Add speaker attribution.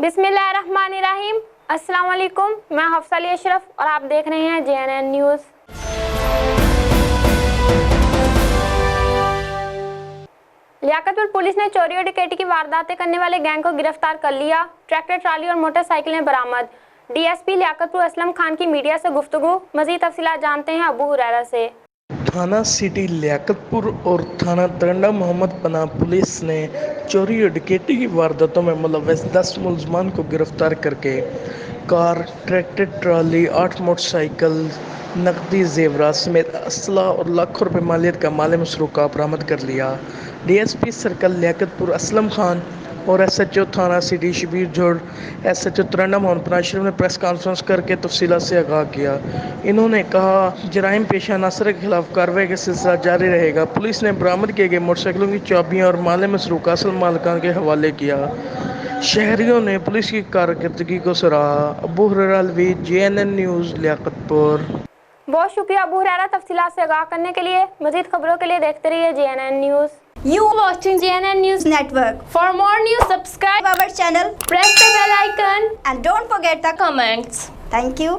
Speaker 1: बिस्मिल्लाहिर्रहमानिर्रहीम। अस्सलाम वालेकुम। मैं हफ्सा अली अशरफ और आप देख रहे हैं JNN न्यूज़। लियाकतपुर पुलिस ने चोरी और डकैती की वारदातें करने वाले गैंग को गिरफ्तार कर लिया। ट्रैक्टर, ट्राली और मोटरसाइकिलें बरामद। DSP लियाकतपुर असलम खान की मीडिया से गुफ्तगू। मज़ीद तफसीलात जानते हैं अबू हुरैरा से।
Speaker 2: थाना सिटी लियाकतपुर और थाना तरंडा मोहम्मद पनाह पुलिस ने चोरी और डकैती की वारदातों में मुलव्वस 10 मुलजमान को गिरफ्तार करके कार, ट्रैक्टर, ट्राली, 8 मोटरसाइकिल, नकदी, जेवरात समेत असला और लाखों रुपए मालियत का माल मसरूका बरामद कर लिया। DSP सर्कल लियाकतपुर असलम खान और SHO थाना सिटी शबीर जोड़ SHO तरंडा मोहम्मद पनाह अशरफ ने प्रेस कॉन्फ्रेंस करके तफसीलात से आगाह किया। इन्होंने कहा, जराइम पेशा नासर के खिलाफ कार्रवाई का सिलसिला जारी रहेगा। पुलिस ने बरामद किए गए मोटरसाइकिलों की चाबियां और माल मसरूका असल मालिकान के हवाले किया। शहरियों ने पुलिस की कारकर्दगी को सराहा। Abu Huraira Alvi, JNN news Liaquatpur.
Speaker 1: बहुत शुक्रिया अबू हुरैरा तफसीलात से आगाह करने के लिए। मज़ीद खबरों के लिए देखते रहिए JNN news.
Speaker 3: You watching JNN News Network.
Speaker 1: For more news, subscribe
Speaker 3: Our channel
Speaker 1: press the bell icon
Speaker 3: and don't forget the
Speaker 1: comments.
Speaker 3: thank you.